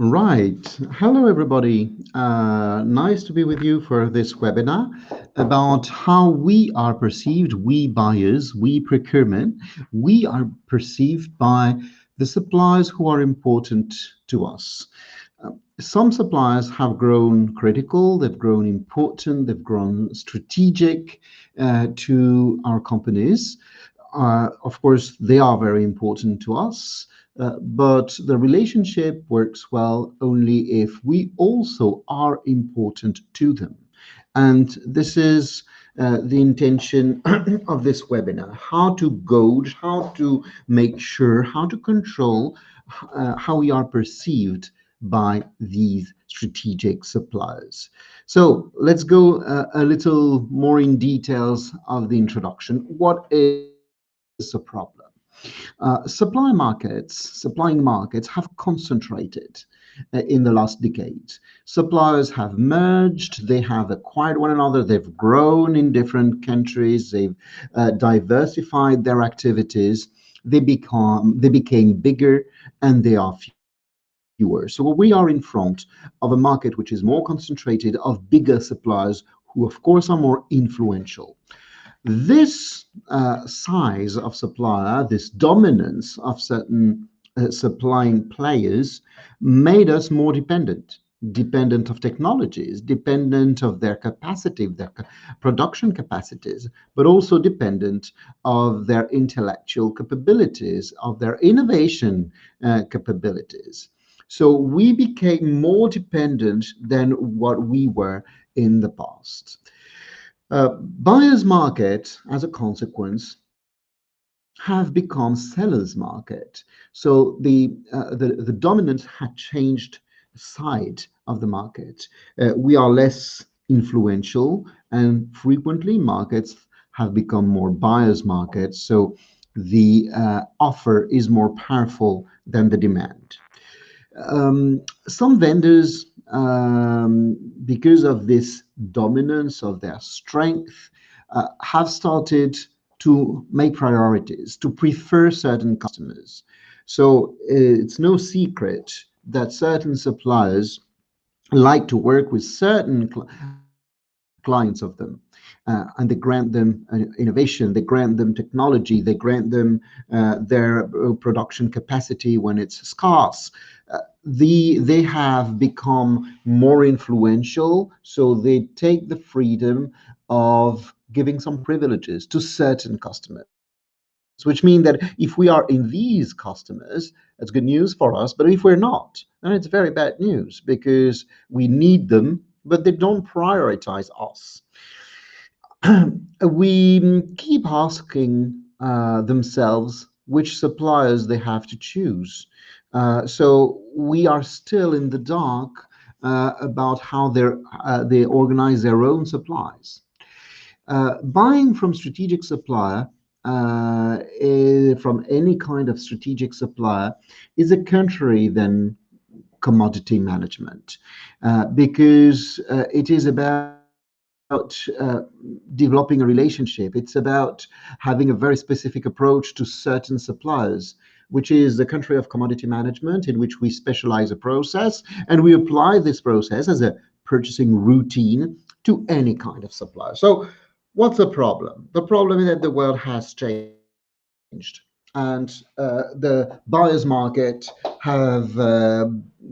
Right. Hello, everybody. Nice to be with you for this webinar about how we are perceived, we buyers, we procurement, we are perceived by the suppliers who are important to us. Some suppliers have grown critical, they've grown important, they've grown strategic to our companies. Of course, they are very important to us. But the relationship works well only if we also are important to them. And this is the intention of this webinar, how to gauge, how to make sure, how to control how we are perceived by these strategic suppliers. So let's go a little more in details of the introduction. What is a problem? Supplying markets have concentrated in the last decades. Suppliers have merged, they have acquired one another, they've grown in different countries, they've diversified their activities, they became bigger, and they are fewer. So we are in front of a market which is more concentrated, of bigger suppliers who, of course, are more influential. This size of supplier, this dominance of certain supplying players, made us more dependent of technologies, dependent of their capacity, their production capacities, but also dependent of their intellectual capabilities, of their innovation capabilities. So we became more dependent than what we were in the past. Buyer's market, as a consequence, have become seller's market. So the dominance had changed side of the market. We are less influential, and frequently markets have become more buyer's markets. So the offer is more powerful than the demand. Some vendors, because of this dominance of their strength, have started to make priorities, to prefer certain customers. So it's no secret that certain suppliers like to work with certain clients of them. And they grant them innovation, they grant them technology, they grant them their production capacity when it's scarce. They have become more influential, so they take the freedom of giving some privileges to certain customers, which mean that if we are in these customers, it's good news for us, but if we're not, then it's very bad news, because we need them, but they don't prioritize us. We keep asking themselves which suppliers they have to choose. So we are still in the dark about how they organize their own supplies. Buying from strategic supplier, from any kind of strategic supplier, is a contrary than commodity management, because it is about developing a relationship. It's about having a very specific approach to certain suppliers, which is the country of commodity management, in which we specialize a process and we apply this process as a purchasing routine to any kind of supplier. So what's the problem? The problem is that the world has changed, and the buyer's market have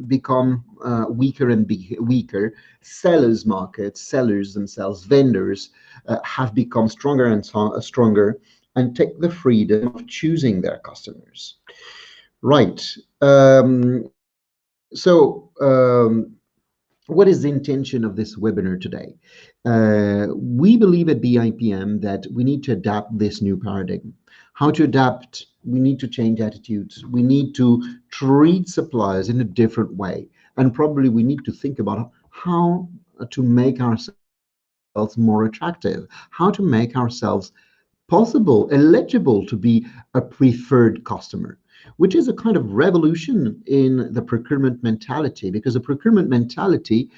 become weaker and weaker. Sellers market, sellers themselves, vendors, have become stronger and stronger, and take the freedom of choosing their customers. Right. So what is the intention of this webinar today? We believe at EIPM that we need to adapt this new paradigm. How to adapt? We need to change attitudes. We need to treat suppliers in a different way. And probably we need to think about how to make ourselves more attractive, how to make ourselves possible, eligible to be a preferred customer, which is a kind of revolution in the procurement mentality, because the procurement mentality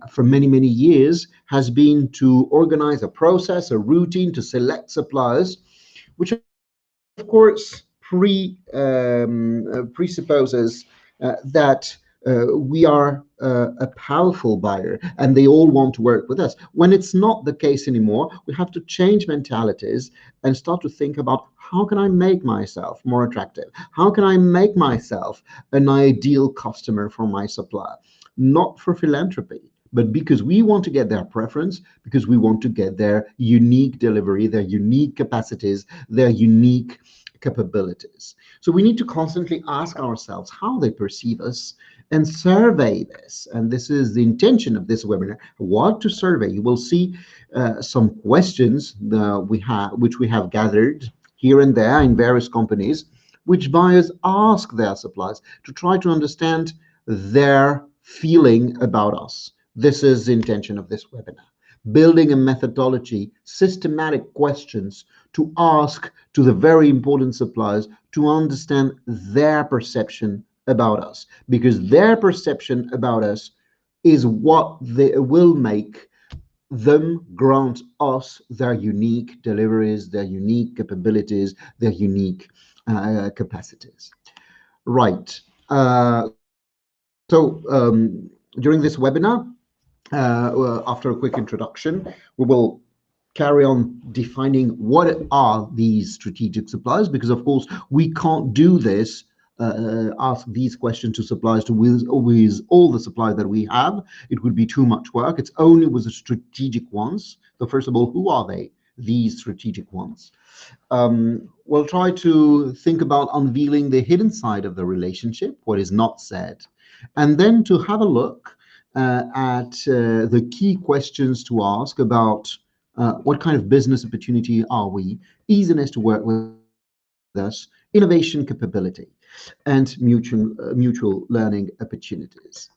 for many, many years has been to organize a process, a routine to select suppliers, which of course presupposes that we are a powerful buyer and they all want to work with us. When it's not the case anymore, we have to change mentalities and start to think about how can I make myself more attractive? How can I make myself an ideal customer for my supplier? Not for philanthropy, but because we want to get their preference, because we want to get their unique delivery, their unique capacities, their unique capabilities. So we need to constantly ask ourselves how they perceive us and survey this. And this is the intention of this webinar, what to survey. You will see some questions which we have gathered here and there in various companies, which buyers ask their suppliers to try to understand their feeling about us. This is the intention of this webinar. Building a methodology, systematic questions to ask to the very important suppliers to understand their perception about us, because their perception about us is what they will make them grant us their unique deliveries, their unique capabilities, their unique capacities. Right. During this webinar, after a quick introduction, we will carry on defining what are these strategic suppliers, because of course we can't do this, ask these questions to suppliers to with all the suppliers that we have. It would be too much work. It's only with the strategic ones. So first of all, who are they, these strategic ones? We'll try to think about unveiling the hidden side of the relationship, what is not said, and then to have a look at the key questions to ask about what kind of business opportunity are we, easiness to work with us, innovation capability, and mutual learning opportunities.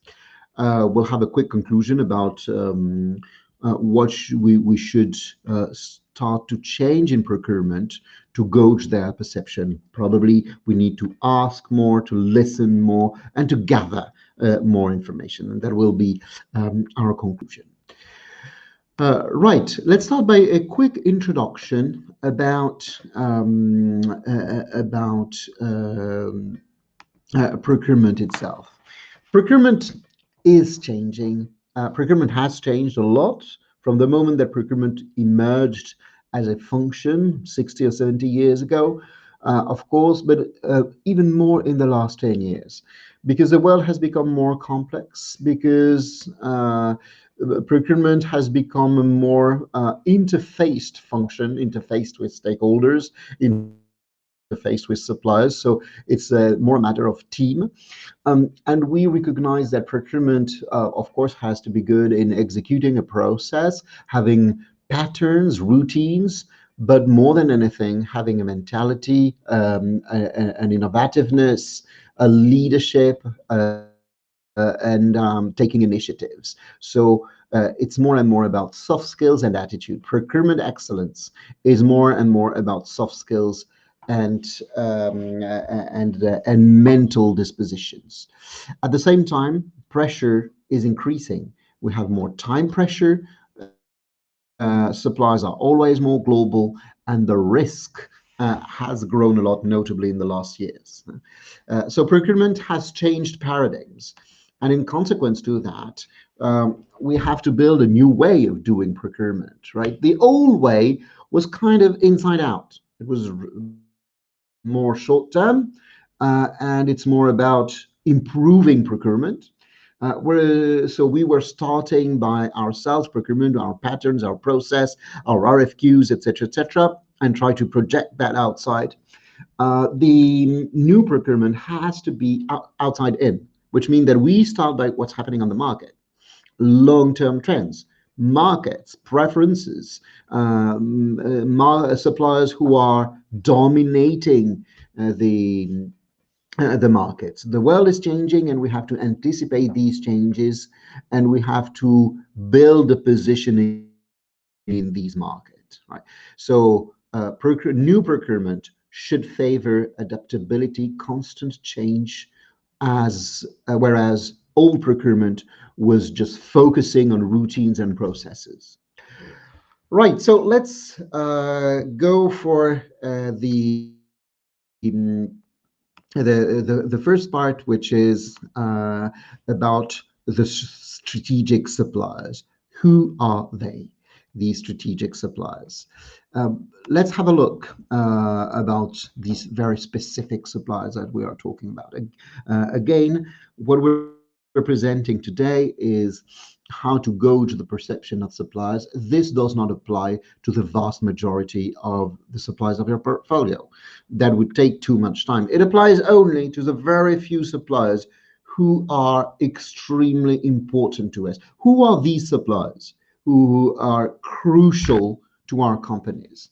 We'll have a quick conclusion about what we should start to change in procurement to gauge their perception. Probably we need to ask more, to listen more, and to gather more information, and that will be our conclusion. Right, let's start by a quick introduction about procurement itself. Procurement is changing. Procurement has changed a lot from the moment that procurement emerged as a function 60 or 70 years ago, of course, but even more in the last 10 years, because the world has become more complex, because procurement has become a more interfaced function, interfaced with stakeholders, interfaced with suppliers. So it's more a matter of team. And we recognize that procurement, of course, has to be good in executing a process, having patterns, routines, but more than anything, having a mentality, an innovativeness, a leadership, and taking initiatives. So it's more and more about soft skills and attitude. Procurement excellence is more and more about soft skills and mental dispositions. At the same time, pressure is increasing. We have more time pressure. Suppliers are always more global, and the risk has grown a lot, notably in the last years. So procurement has changed paradigms. And in consequence to that, we have to build a new way of doing procurement, right? The old way was kind of inside out. It was more short term, and it's more about improving procurement. So we were starting by ourselves, procurement, our patterns, our process, our RFQs, etc., and try to project that outside. The new procurement has to be outside in, which means that we start by what's happening on the market. long-term trends, markets, preferences, suppliers who are dominating the markets. The world is changing, and we have to anticipate these changes, and we have to build a position in these markets, right? So new procurement should favor adaptability, constant change, as whereas old procurement was just focusing on routines and processes. Right, so let's go for the first part, which is about the strategic suppliers. Who are they? These strategic suppliers. Let's have a look about these very specific suppliers that we are talking about. Again, what we're presenting today is how to gauge the perception of suppliers. This does not apply to the vast majority of the suppliers of your portfolio. That would take too much time. It applies only to the very few suppliers who are extremely important to us. Who are these suppliers who are crucial to our companies?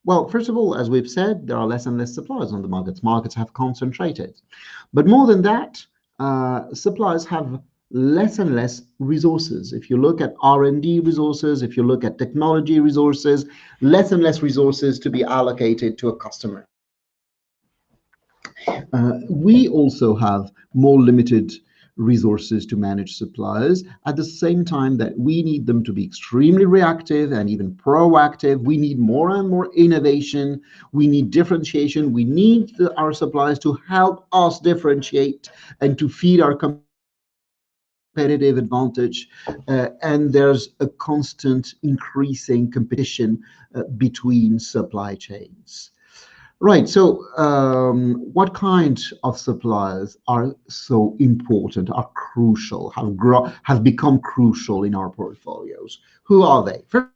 Well, first of all, as we've said, there are less and less suppliers on the markets. Markets have concentrated. But more than that, suppliers have less and less resources. If you look at R&D resources, if you look at technology resources, less and less resources to be allocated to a customer. We also have more limited resources to manage suppliers at the same time that we need them to be extremely reactive and even proactive. We need more and more innovation. We need differentiation. We need our suppliers to help us differentiate and to feed our competitive advantage. And there's a constant increasing competition between supply chains. Right. So, what kind of suppliers are so important, are crucial, have become crucial in our portfolios? Who are they? First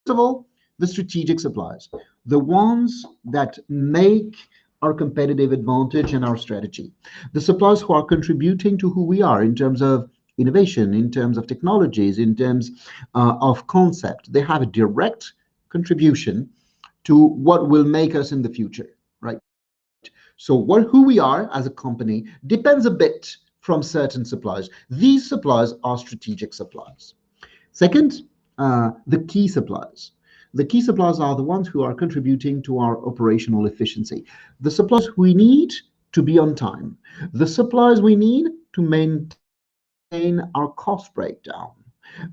of all, the strategic suppliers, the ones that make our competitive advantage and our strategy. The suppliers who are contributing to who we are in terms of innovation, in terms of technologies, in terms of concept. They have a direct contribution to what will make us in the future, right? So who we are as a company depends a bit from certain suppliers. These suppliers are strategic suppliers. Second, the key suppliers. The key suppliers are the ones who are contributing to our operational efficiency. The suppliers we need to be on time. The suppliers we need to maintain our cost breakdown.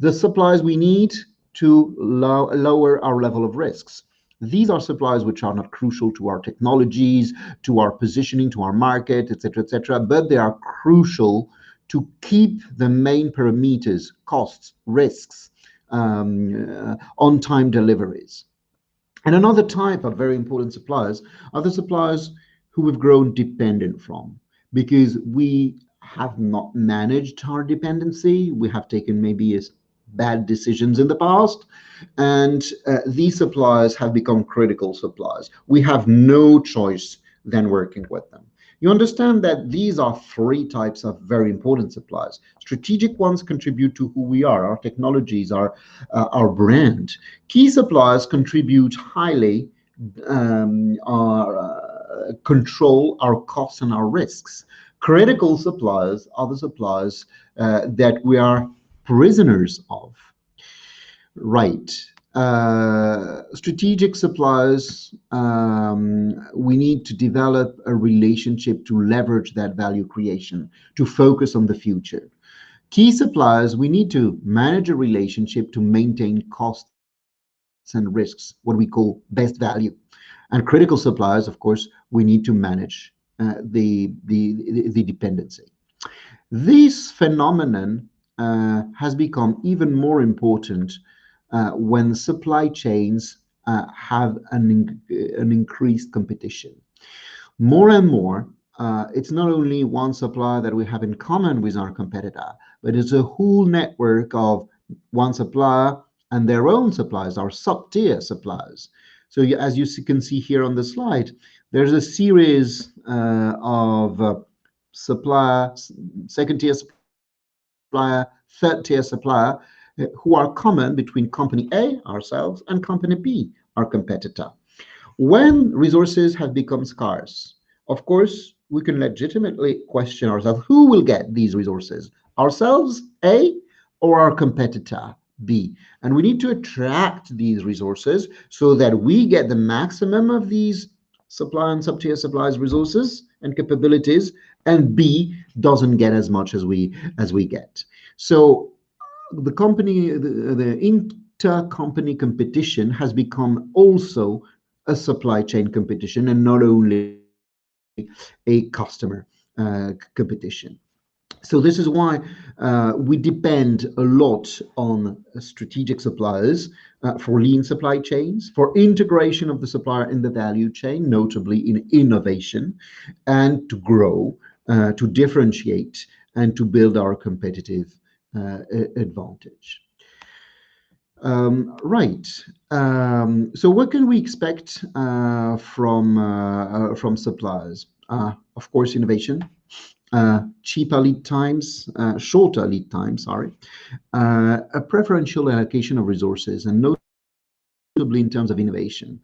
The suppliers we need to lower our level of risks. These are suppliers which are not crucial to our technologies, to our positioning, to our market, etc., but they are crucial to keep the main parameters, costs, risks, on-time deliveries. And another type of very important suppliers are the suppliers who we've grown dependent from, because we have not managed our dependency. We have taken maybe bad decisions in the past, and these suppliers have become critical suppliers. We have no choice than working with them. You understand that these are three types of very important suppliers. Strategic ones contribute to who we are, our technologies, our brand. Key suppliers contribute highly, control our costs and our risks. Critical suppliers are the suppliers that we are prisoners of. Right. Strategic suppliers, we need to develop a relationship to leverage that value creation, to focus on the future. Key suppliers, we need to manage a relationship to maintain costs and risks, what we call best value. And critical suppliers, of course, we need to manage the dependency. This phenomenon has become even more important when supply chains have an increased competition. More and more, it's not only one supplier that we have in common with our competitor, but it's a whole network of one supplier and their own suppliers, our sub-tier suppliers. So as you can see here on the slide, there's a series of supplier, second-tier supplier, third-tier supplier who are common between company A, ourselves, and company B, our competitor. When resources have become scarce, of course, we can legitimately question ourselves, who will get these resources? Ourselves, A, or our competitor, B? And we need to attract these resources so that we get the maximum of these supply and sub-tier suppliers resources and capabilities, and B doesn't get as much as we get. So the intercompany competition has become also a supply chain competition and not only a customer competition. So this is why we depend a lot on strategic suppliers for lean supply chains, for integration of the supplier in the value chain, notably in innovation, and to grow, to differentiate, and to build our competitive advantage. Right. So what can we expect from suppliers? Of course, innovation, cheaper lead times, shorter lead times, sorry, a preferential allocation of resources, and notably in terms of innovation.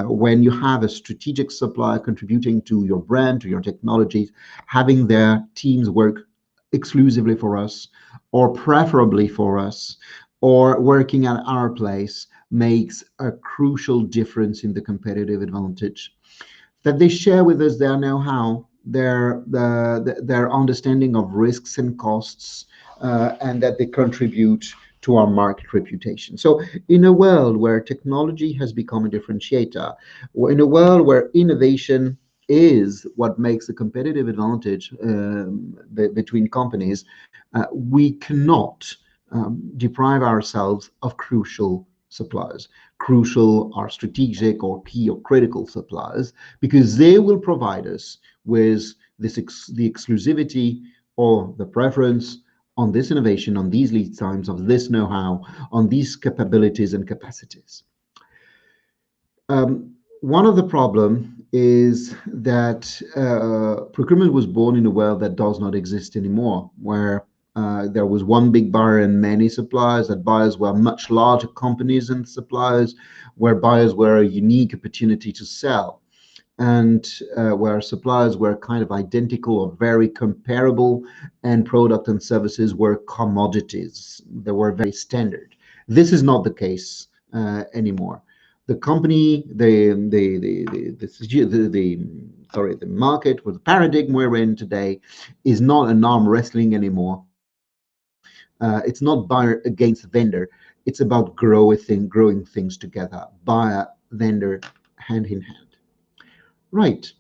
When you have a strategic supplier contributing to your brand, to your technologies, having their teams work exclusively for us, or preferably for us, or working at our place makes a crucial difference in the competitive advantage. That they share with us their know-how, their understanding of risks and costs, and that they contribute to our market reputation. So in a world where technology has become a differentiator, or in a world where innovation is what makes a competitive advantage between companies, we cannot deprive ourselves of crucial suppliers, crucial or strategic or key or critical suppliers, because they will provide us with the exclusivity or the preference on this innovation, on these lead times, of this know-how, on these capabilities and capacities. One of the problems is that procurement was born in a world that does not exist anymore, where there was one big buyer and many suppliers, that buyers were much larger companies than suppliers, where buyers were a unique opportunity to sell, and where suppliers were kind of identical or very comparable, and product and services were commodities. They were very standard. This is not the case anymore. The company, the market, or the paradigm we're in today, is not an arm wrestling anymore. It's not buyer against vendor. It's about growing things together, buyer, vendor, hand in hand. Right.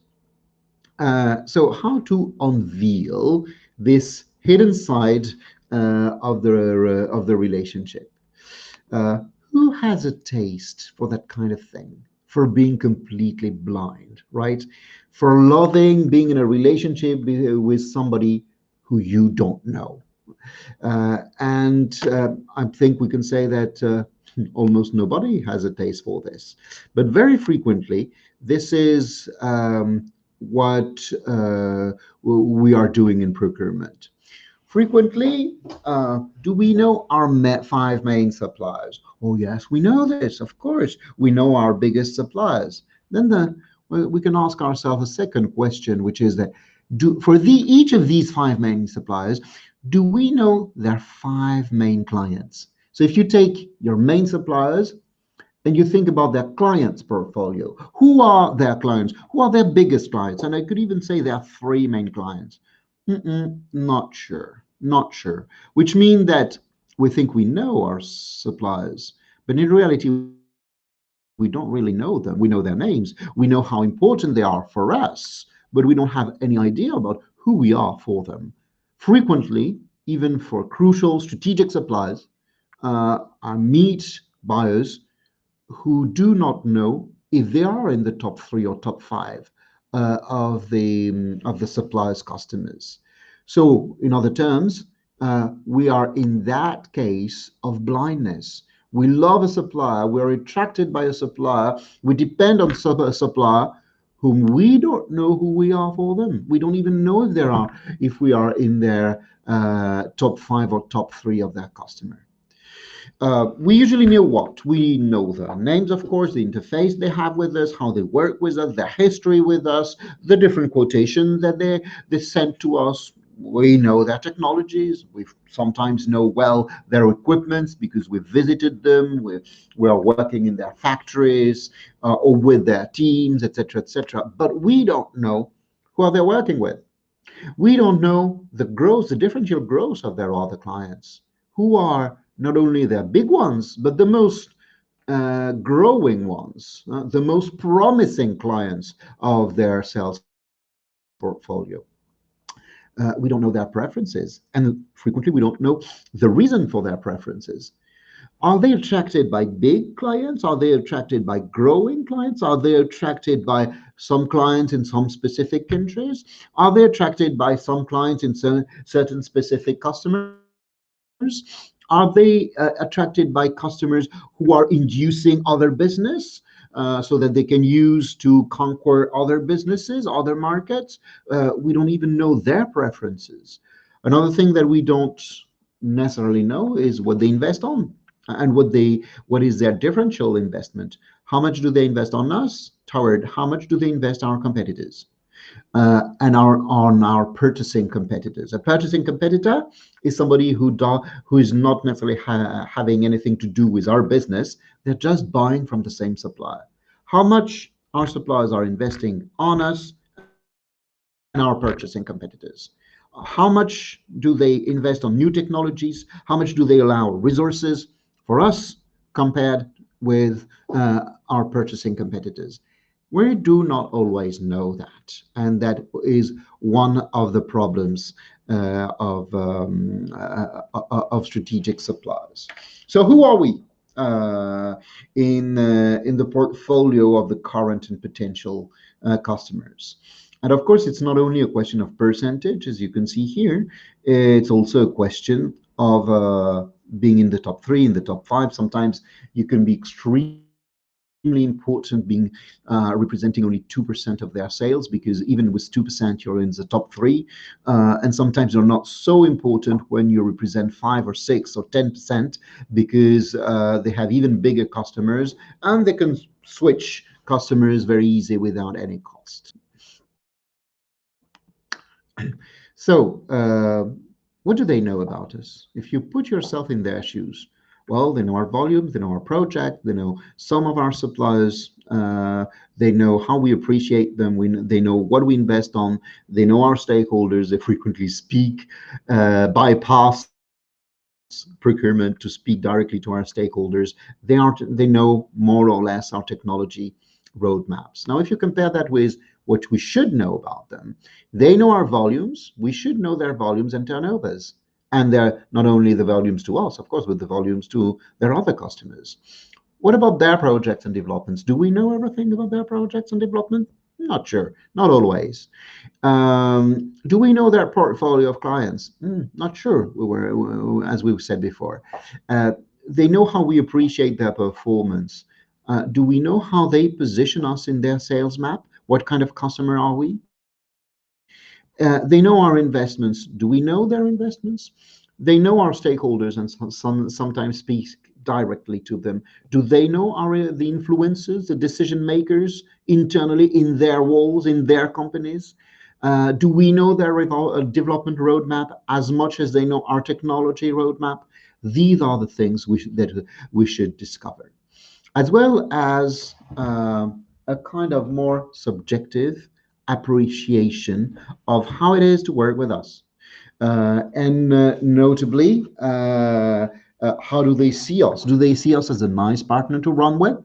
So how to unveil this hidden side of the relationship? Who has a taste for that kind of thing? For being completely blind, right? For loving being in a relationship with somebody who you don't know. And I think we can say that almost nobody has a taste for this. But very frequently, this is what we are doing in procurement. Frequently, do we know our 5 main suppliers? Oh, yes, we know this, of course. We know our biggest suppliers. Then we can ask ourselves a second question, which is that each of these 5 main suppliers, do we know their 5 main clients? So if you take your main suppliers and you think about their clients' portfolio, who are their clients? Who are their biggest clients? And I could even say there are 3 main clients. Not sure, not sure. Which means that we think we know our suppliers, but in reality, we don't really know them. We know their names. We know how important they are for us, but we don't have any idea about who we are for them. Frequently, even for crucial strategic suppliers, I meet buyers who do not know if they are in the top 3 or top 5 of the supplier's customers. So, in other terms, we are in that case of blindness. We love a supplier, we're attracted by a supplier, we depend on a supplier whom we don't know who we are for them. We don't even know if we are in their top 5 or top 3 of their customer. We usually know what? We know their names, of course, the interface they have with us, how they work with us, their history with us, the different quotations that they sent to us. We know their technologies. We sometimes know well their equipments because we've visited them. We are working in their factories or with their teams, etc., etc. But we don't know who are they working with. We don't know the growth, the differential growth of their other clients, who are not only their big ones, but the most growing ones, the most promising clients of their sales portfolio. We don't know their preferences, and frequently we don't know the reason for their preferences. Are they attracted by big clients? Are they attracted by growing clients? Are they attracted by some clients in some specific countries? Are they attracted by some clients in certain specific customers? Are they attracted by customers who are inducing other business so that they can use to conquer other businesses, other markets? We don't even know their preferences. Another thing that we don't necessarily know is what they invest on and what is their differential investment. How much do they invest on us? Toward how much do they invest on our competitors? And on our purchasing competitors. A purchasing competitor is somebody who is not necessarily having anything to do with our business. They're just buying from the same supplier. How much our suppliers are investing on us and our purchasing competitors? How much do they invest on new technologies? How much do they allow resources for us compared with our purchasing competitors? We do not always know that, and that is one of the problems of strategic suppliers. So, who are we in the portfolio of the current and potential customers? And of course, it's not only a question of percentage, as you can see here. It's also a question of being in the top 3, in the top 5. Sometimes you can be extremely important, being representing only 2% of their sales, because even with 2% you're in the top 3, and sometimes you're not so important when you represent 5 or 6 or 10%, because they have even bigger customers and they can switch customers very easy without any cost. So what do they know about us? If you put yourself in their shoes, well, they know our volumes, they know our project, they know some of our suppliers, they know how we appreciate them, they know what we invest on, they know our stakeholders. They frequently bypass procurement to speak directly to our stakeholders. They know more or less our technology roadmaps. Now, if you compare that with what we should know about them, they know our volumes. We should know their volumes and turnovers. And they're not only the volumes to us, of course, but the volumes to their other customers. What about their projects and developments? Do we know everything about their projects and development? Not sure, not always. Do we know their portfolio of clients? Not sure, as we've said before. They know how we appreciate their performance. Do we know how they position us in their sales map? What kind of customer are we? They know our investments. Do we know their investments? They know our stakeholders and sometimes speak directly to them. Do they know the influencers, the decision makers internally in their walls, in their companies? Do we know their development roadmap as much as they know our technology roadmap? These are the things that we should discover, as well as a kind of more subjective appreciation of how it is to work with us. And notably, how do they see us? Do they see us as a nice partner to run with?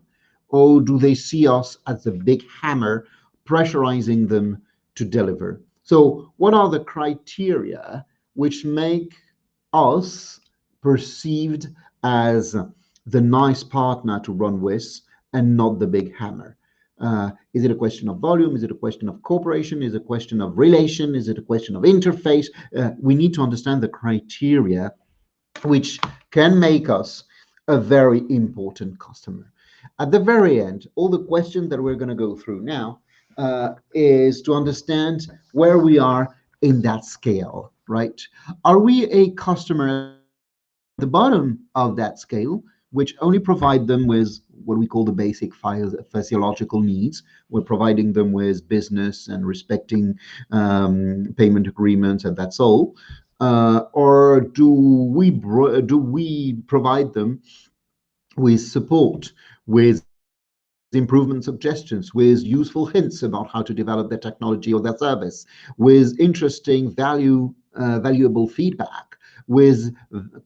Or do they see us as a big hammer pressurizing them to deliver? So what are the criteria which make us perceived as the nice partner to run with and not the big hammer? Is it a question of volume? Is it a question of cooperation? Is it a question of relation? Is it a question of interface? We need to understand the criteria which can make us a very important customer. At the very end, all the questions that we're going to go through now is to understand where we are in that scale, right? Are we a customer at the bottom of that scale, which only provide them with what we call the basic physiological needs? We're providing them with business and respecting payment agreements, and that's all. Or do we provide them with support, with improvement suggestions, with useful hints about how to develop their technology or their service, with interesting valuable feedback, with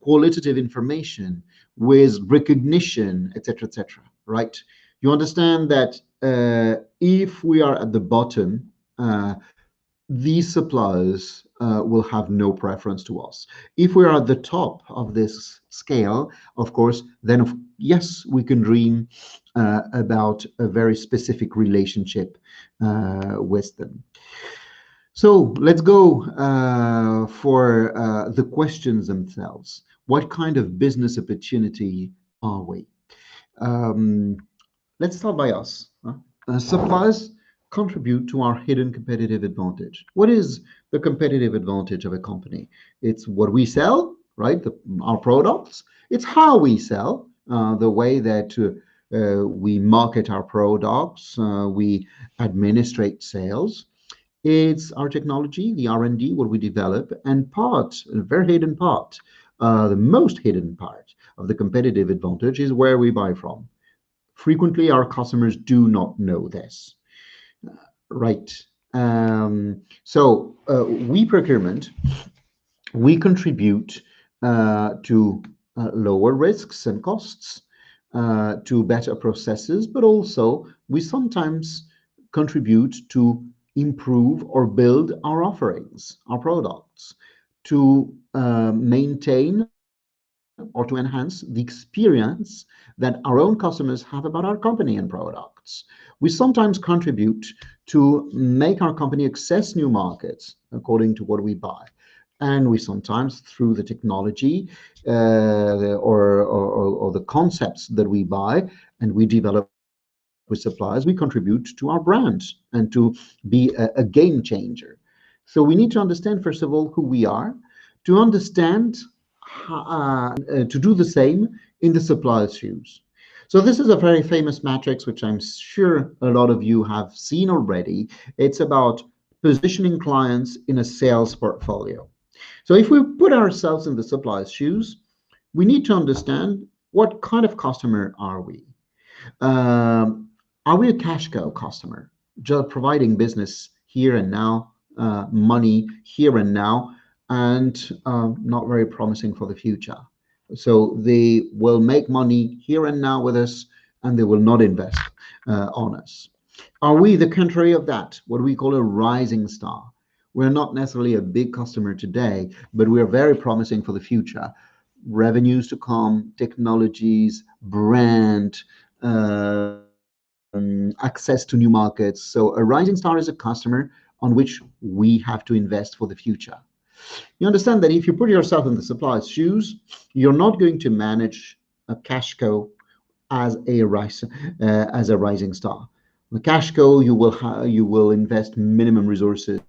qualitative information, with recognition, etc., etc. Right? You understand that if we are at the bottom, these suppliers will have no preference to us. If we're at the top of this scale, of course, then yes, we can dream about a very specific relationship with them. So let's go for the questions themselves. What kind of business opportunity are we? Um, let's start by us. Suppliers contribute to our hidden competitive advantage. What is the competitive advantage of a company? It's what we sell, right? Our products. It's how we sell, the way that we market our products, we administrate sales. It's our technology, the R&D, what we develop, and part, a very hidden part, the most hidden part of the competitive advantage is where we buy from. Frequently, our customers do not know this. Right. We procurement, we contribute to lower risks and costs, to better processes, but also we sometimes contribute to improve or build our offerings, our products, to maintain or to enhance the experience that our own customers have about our company and products. We sometimes contribute to make our company access new markets according to what we buy. And we sometimes, through the technology or the concepts that we buy and we develop with suppliers, we contribute to our brand and to be a game changer. So we need to understand, first of all, who we are, to understand to do the same in the supplier's shoes. So this is a very famous matrix, which I'm sure a lot of you have seen already. It's about positioning clients in a sales portfolio. So if we put ourselves in the supplier's shoes, we need to understand what kind of customer are we? Are we a cash cow customer, just providing business here and now, money here and now, and not very promising for the future? So they will make money here and now with us, and they will not invest on us. Are we the contrary of that, what we call a rising star? We're not necessarily a big customer today, but we're very promising for the future. Revenues to come, technologies, brand, access to new markets. So a rising star is a customer on which we have to invest for the future. You understand that if you put yourself in the supplier's shoes, you're not going to manage a cash cow as a rising star. The cash cow, you will invest minimum resources.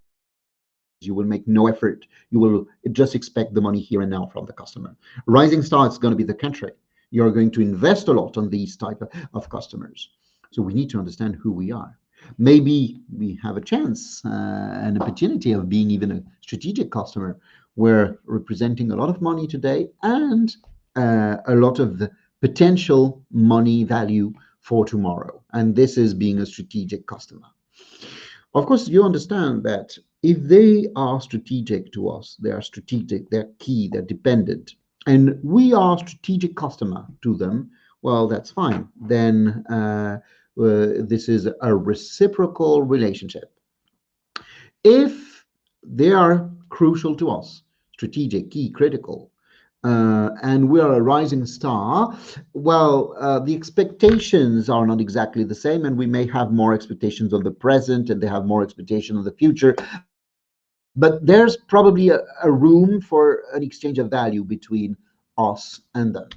You will make no effort. You will just expect the money here and now from the customer. Rising star, it's going to be the contrary. You're going to invest a lot on these type of customers. So we need to understand who we are. Maybe we have a chance, an opportunity of being even a strategic customer. We're representing a lot of money today and a lot of the potential money value for tomorrow. And this is being a strategic customer. Of course, you understand that if they are strategic to us, they are strategic, they're key, they're dependent, and we are strategic customer to them, well, that's fine. Then this is a reciprocal relationship. If they are crucial to us, strategic, key, critical, and we are a rising star, well, the expectations are not exactly the same, and we may have more expectations of the present, and they have more expectation of the future. But there's probably a room for an exchange of value between us and them.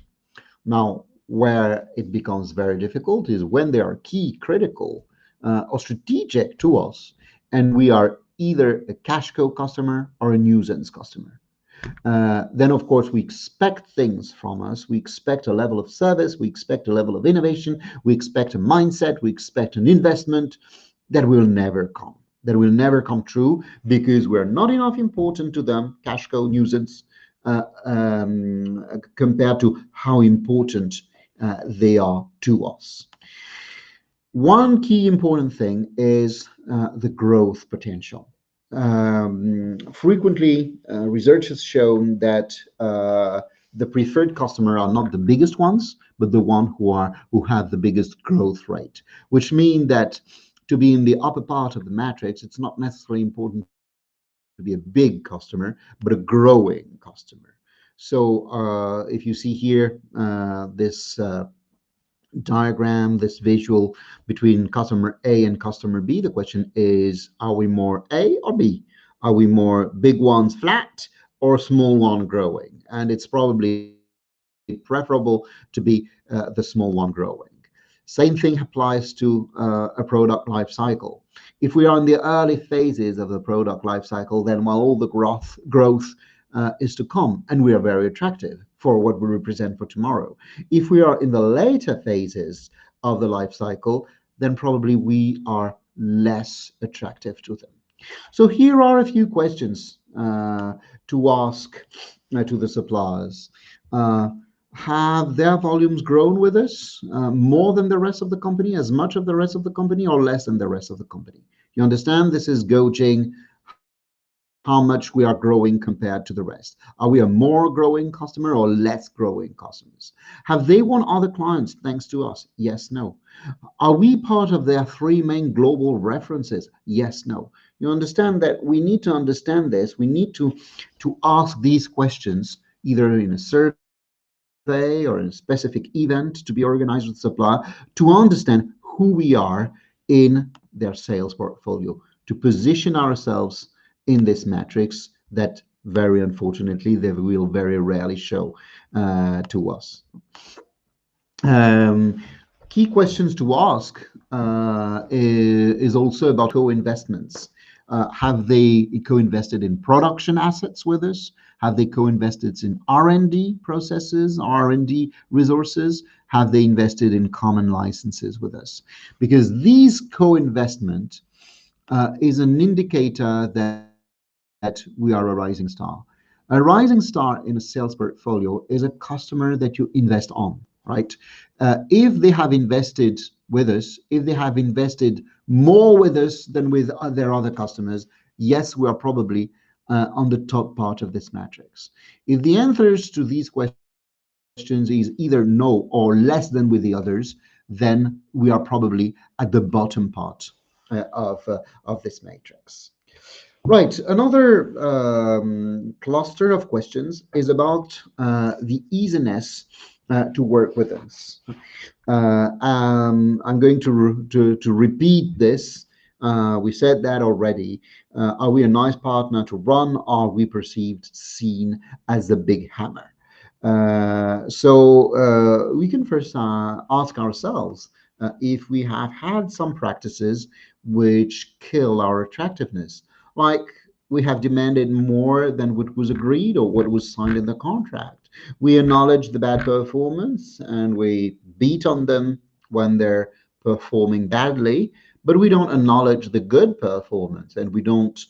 Now, where it becomes very difficult is when they are key, critical. or strategic to us, and we are either a cash cow customer or a nuisance customer. Then, of course, we expect things from us. We expect a level of service. We expect a level of innovation. We expect a mindset. We expect an investment that will never come. That will never come true because we're not enough important to them, cash cow nuisance, compared to how important they are to us. One key important thing is the growth potential. Frequently, research has shown that the preferred customer are not the biggest ones, but the one who have the biggest growth rate, which means that to be in the upper part of the matrix, it's not necessarily important to be a big customer, but a growing customer. So if you see here this diagram, this visual between customer A and customer B, the question is, are we more A or B? Are we more big ones flat or small one growing? And it's probably preferable to be the small one growing. Same thing applies to a product life cycle. If we are in the early phases of the product life cycle, then while all the growth is to come, and we are very attractive for what we represent for tomorrow. If we are in the later phases of the life cycle, then probably we are less attractive to them. So here are a few questions to ask to the suppliers. Have their volumes grown with us more than the rest of the company, as much of the rest of the company, or less than the rest of the company? You understand, this is gauging how much we are growing compared to the rest. Are we a more growing customer or less growing customers? Have they won other clients thanks to us? Yes, no. Are we part of their 3 main global references? Yes, no. You understand that we need to understand this. We need to ask these questions either in a survey or in a specific event to be organized with the supplier to understand who we are in their sales portfolio, to position ourselves in this matrix that very unfortunately they will very rarely show to us. Key questions to ask is also about co-investments. Have they co-invested in production assets with us? Have they co-invested in R&D processes, R&D resources? Have they invested in common licenses with us? Because these co-investment is an indicator that we are a rising star. A rising star in a sales portfolio is a customer that you invest on, right? If they have invested with us, if they have invested more with us than with their other customers, yes, we are probably on the top part of this matrix. If the answers to these questions is either no or less than with the others, then we are probably at the bottom part of this matrix. Right, another cluster of questions is about the easiness to work with us. I'm going to repeat this. We said that already. Are we a nice partner to run? Are we seen as a big hammer? So we can first ask ourselves if we have had some practices which kill our attractiveness, like we have demanded more than what was agreed or what was signed in the contract. We acknowledge the bad performance and we beat on them when they're performing badly, but we don't acknowledge the good performance and we don't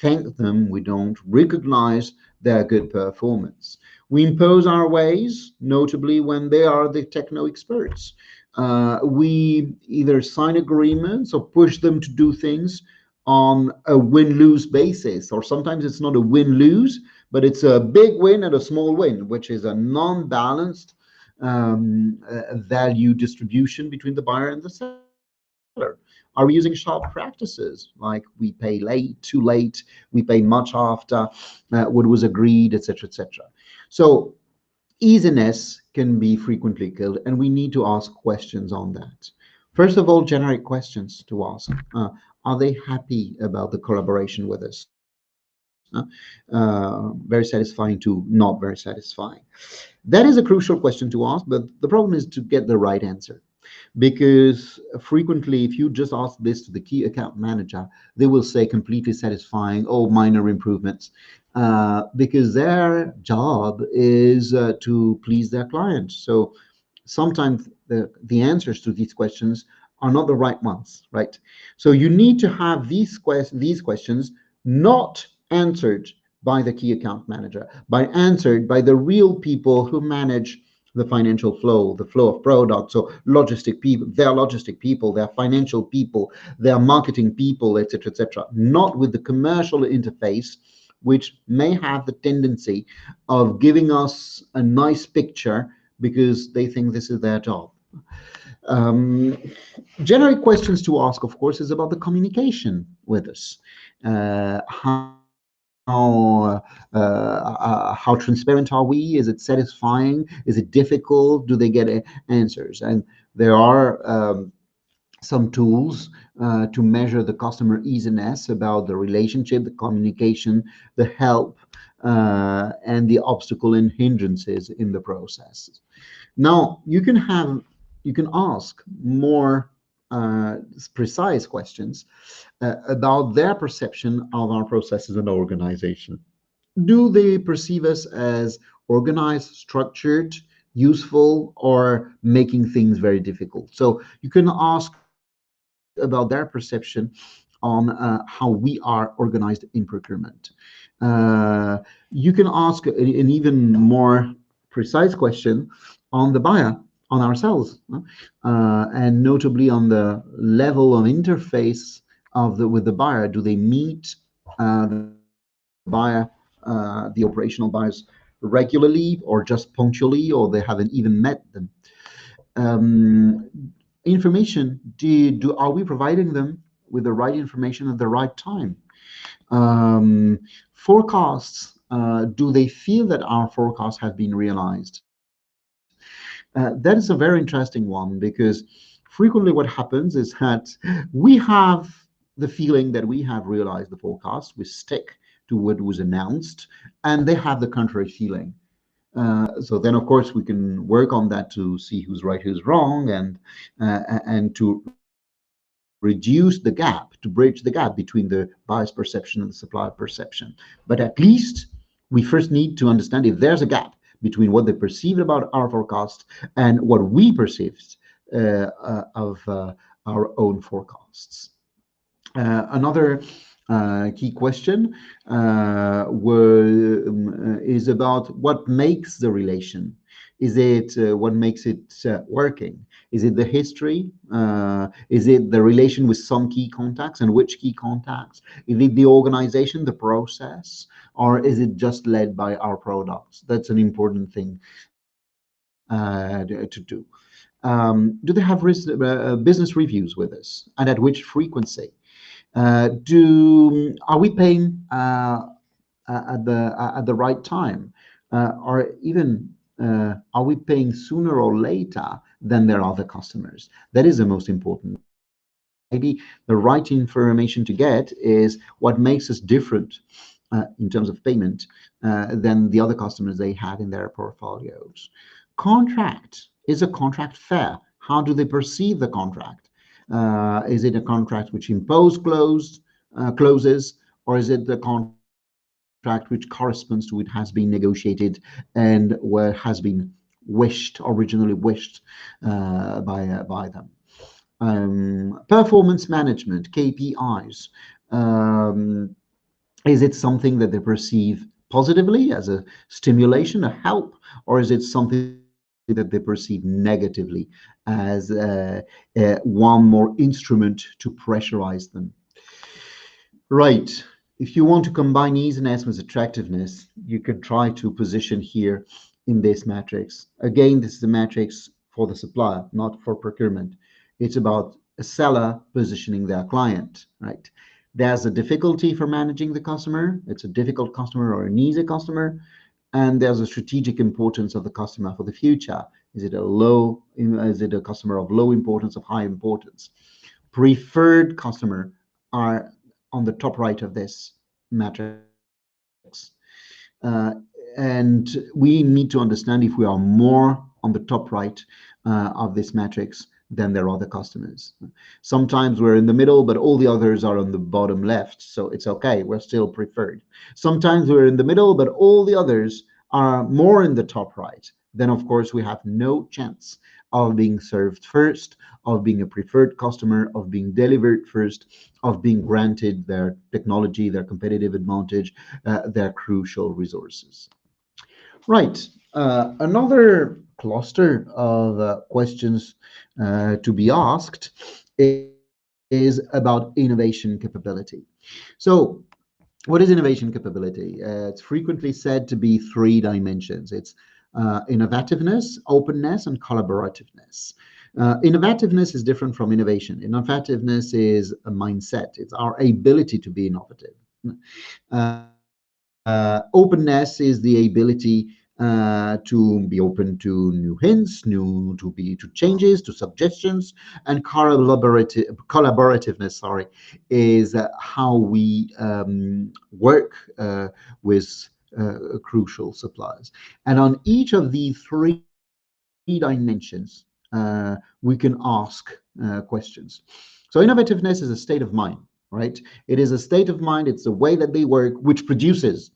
thank them, we don't recognize their good performance. We impose our ways, notably when they are the techno experts. We either sign agreements or push them to do things on a win-lose basis, or sometimes it's not a win-lose, but it's a big win and a small win, which is a non-balanced value distribution between the buyer and the seller. Are we using sharp practices like we pay late, too late, we pay much after what was agreed, etc., etc.? So easiness can be frequently killed, and we need to ask questions on that. First of all, generic questions to ask. Are they happy about the collaboration with us? Very satisfying to not very satisfying. That is a crucial question to ask, but the problem is to get the right answer. Because frequently, if you just ask this to the key account manager, they will say completely satisfying, oh, minor improvements, because their job is to please their clients. So sometimes the answers to these questions are not the right ones, right? So you need to have these questions not answered by the key account manager, but answered by the real people who manage the financial flow, the flow of products, or logistic people, their financial people, their marketing people, etc., etc. Not with the commercial interface, which may have the tendency of giving us a nice picture because they think this is their job. Um, Generic questions to ask, of course, is about the communication with us. How transparent are we? Is it satisfying? Is it difficult? Do they get answers? And there are some tools to measure the customer easiness about the relationship, the communication, the help, and the obstacle and hindrances in the process. Now, you can ask more precise questions about their perception of our processes and organization. Do they perceive us as organized, structured, useful, or making things very difficult? So you can ask about their perception on how we are organized in procurement. You can ask an even more precise question on the buyer, on ourselves, and notably on the level of interface with the buyer. Do they meet the buyer, the operational buyers regularly, or just punctually, or they haven't even met them? Um, Information, are we providing them with the right information at the right time? Forecasts, do they feel that our forecasts have been realized? That is a very interesting one, because frequently what happens is that we have the feeling that we have realized the forecast, we stick to what was announced, and they have the contrary feeling. So then, of course, we can work on that to see who's right, who's wrong, and to reduce the gap, to bridge the gap between the buyer's perception and the supplier perception. But at least we first need to understand if there's a gap between what they perceived about our forecast and what we perceived of our own forecasts. Another key question is about what makes the relation. Is it what makes it working? Is it the history? Is it the relation with some key contacts, and which key contacts? Is it the organization, the process, or is it just led by our products? That's an important thing to do. Do they have business reviews with us, and at which frequency? Do Are we paying at the right time, or even are we paying sooner or later than their other customers? That is the most important. Maybe the right information to get is what makes us different in terms of payment than the other customers they had in their portfolios. Contract, is a contract fair? How do they perceive the contract? Is it a contract which closes, or is it the contract which corresponds to it has been negotiated and where has been originally wished by them? Performance management, KPIs. Is it something that they perceive positively as a stimulation, a help, or is it something that they perceive negatively as one more instrument to pressurize them? Right. If you want to combine easiness with attractiveness, you can try to position here in this matrix. Again, this is a matrix for the supplier, not for procurement. It's about a seller positioning their client, right? There's a difficulty for managing the customer. It's a difficult customer or an easy customer. And there's a strategic importance of the customer for the future. Is it a customer of low importance, of high importance? Preferred customer are on the top right of this matrix. And we need to understand if we are more on the top right of this matrix than their other customers. Sometimes we're in the middle, but all the others are on the bottom left, so it's okay, we're still preferred. Sometimes we're in the middle, but all the others are more in the top right. Then, of course, we have no chance of being served first, of being a preferred customer, of being delivered first, of being granted their technology, their competitive advantage, their crucial resources. Right. Another cluster of questions to be asked is about innovation capability. So, what is innovation capability? It's frequently said to be three dimensions. It's innovativeness, openness, and collaborativeness. Innovativeness is different from innovation. Innovativeness is a mindset. It's our ability to be innovative. Openness is the ability to be open to new hints, to changes, to suggestions, and collaborativeness, is how we work with crucial suppliers. And on each of the three dimensions, we can ask questions. So innovativeness is a state of mind, right? It is a state of mind. It's the way that they work, which produces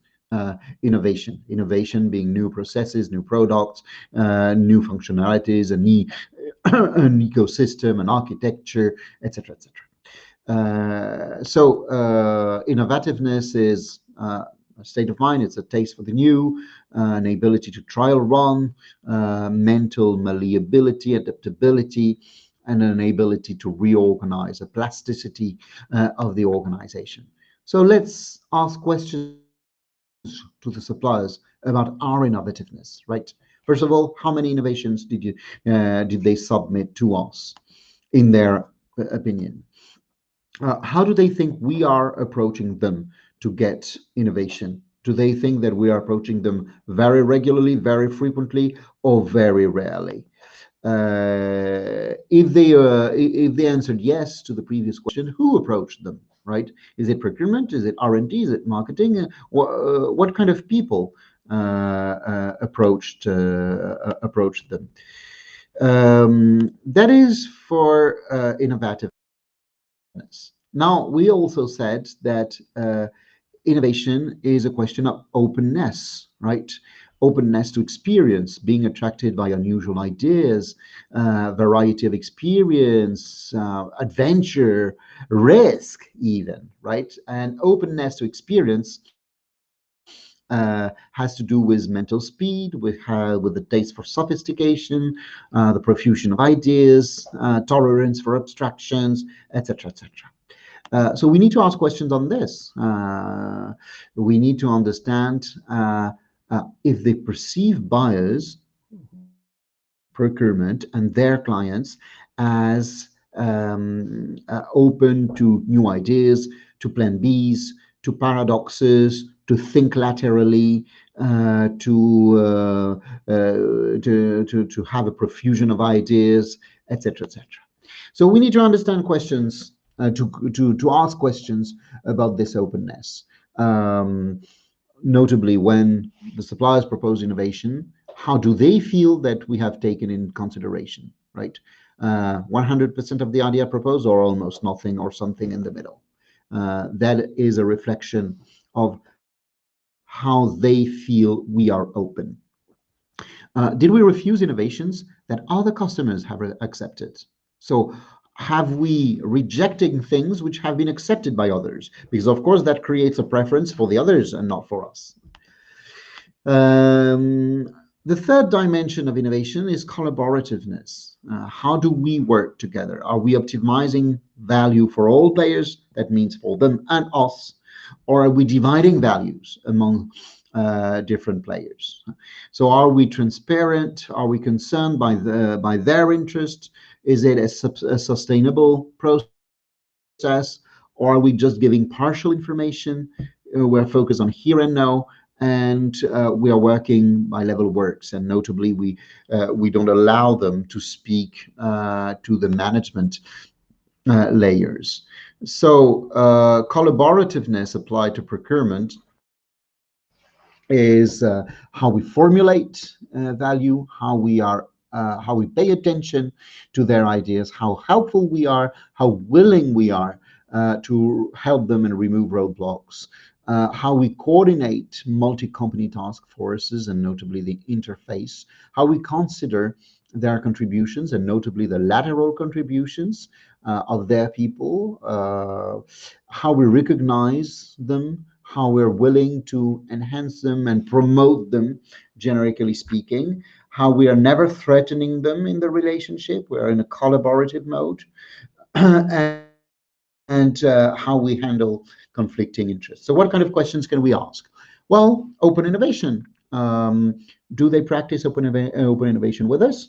innovation. Innovation being new processes, new products, new functionalities, an ecosystem, an architecture, etc., etc. So innovativeness is a state of mind. It's a taste for the new, an ability to trial run, mental malleability, adaptability, and an ability to reorganize, a plasticity of the organization. So let's ask questions to the suppliers about our innovativeness, right? First of all, how many innovations did they submit to us in their opinion? How do they think we are approaching them to get innovation? Do they think that we are approaching them very regularly, very frequently, or very rarely? If they answered yes to the previous question, who approached them, right? Is it procurement? Is it R&D? Is it marketing? What kind of people approached them? That is for innovativeness. Now, we also said that innovation is a question of openness, right? Openness to experience, being attracted by unusual ideas, variety of experience, adventure, risk even, right? And openness to experience has to do with mental speed, with the taste for sophistication, the profusion of ideas, tolerance for abstractions, etc., etc. So we need to ask questions on this. We need to understand if they perceive buyers, procurement, and their clients as open to new ideas, to plan Bs, to paradoxes, to think laterally, to have a profusion of ideas, etc., etc. So we need to understand questions, to ask questions about this openness. Notably, when the suppliers propose innovation, how do they feel that we have taken in consideration, right? 100% of the idea proposed, or almost nothing, or something in the middle. That is a reflection of how they feel we are open. Did we refuse innovations that other customers have accepted? So have we rejecting things which have been accepted by others? Because of course that creates a preference for the others and not for us. The third dimension of innovation is collaborativeness. How do we work together? Are we optimizing value for all players? That means for them and us. Or are we dividing values among different players? So are we transparent? Are we concerned by their interest? Is it a sustainable process? Or are we just giving partial information? We're focused on here and now, and we are working by level works, and notably we don't allow them to speak to the management layers. So collaborativeness applied to procurement is how we formulate value, how we are how we pay attention to their ideas, how helpful we are, how willing we are to help them and remove roadblocks, how we coordinate multi-company task forces and notably the interface, how we consider their contributions and notably the lateral contributions of their people, how we recognize them, how we're willing to enhance them and promote them, generically speaking, how we are never threatening them in the relationship. We're in a collaborative mode, and how we handle conflicting interests. So what kind of questions can we ask? Well, open innovation. Do they practice open innovation with us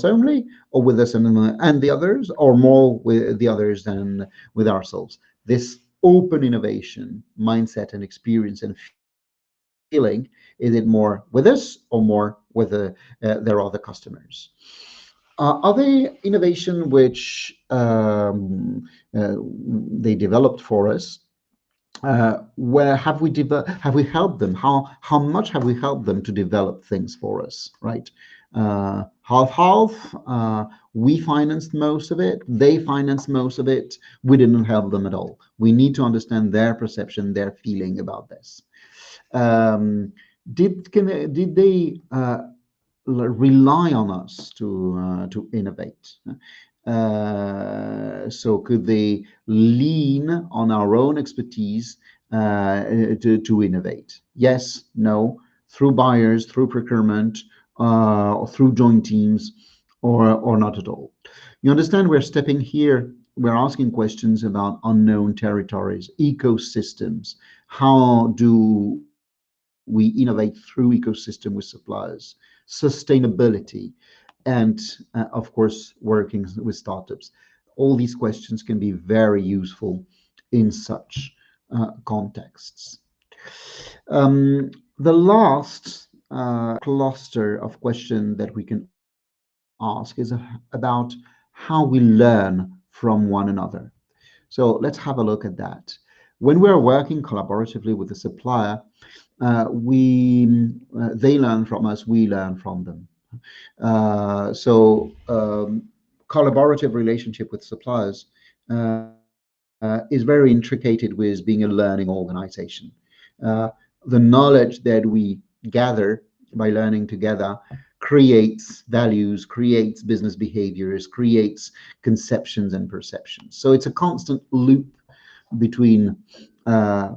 only, or with us and the others, or more with the others than with ourselves? This open innovation mindset and experience and feeling, is it more with us or more with their other customers? Are they innovation which they developed for us? Where have we helped them? How much have we helped them to develop things for us? Right, half half. We financed most of it. They financed most of it. We didn't help them at all. We need to understand their perception, their feeling about this. Um, did they rely on us to innovate? So could they lean on our own expertise to innovate? Yes, no, through buyers, through procurement, or through joint teams, or not at all. You understand, we're stepping here, we're asking questions about unknown territories, ecosystems. How do we innovate through ecosystem with suppliers? Sustainability, and of course, working with startups. All these questions can be very useful in such contexts. The last cluster of questions that we can ask is about how we learn from one another. So let's have a look at that. When we're working collaboratively with the supplier, they learn from us, we learn from them. Collaborative relationship with suppliers is very intricated with being a learning organization. Uh, the knowledge that we gather by learning together creates values, creates business behaviors, creates conceptions and perceptions. So it's a constant loop between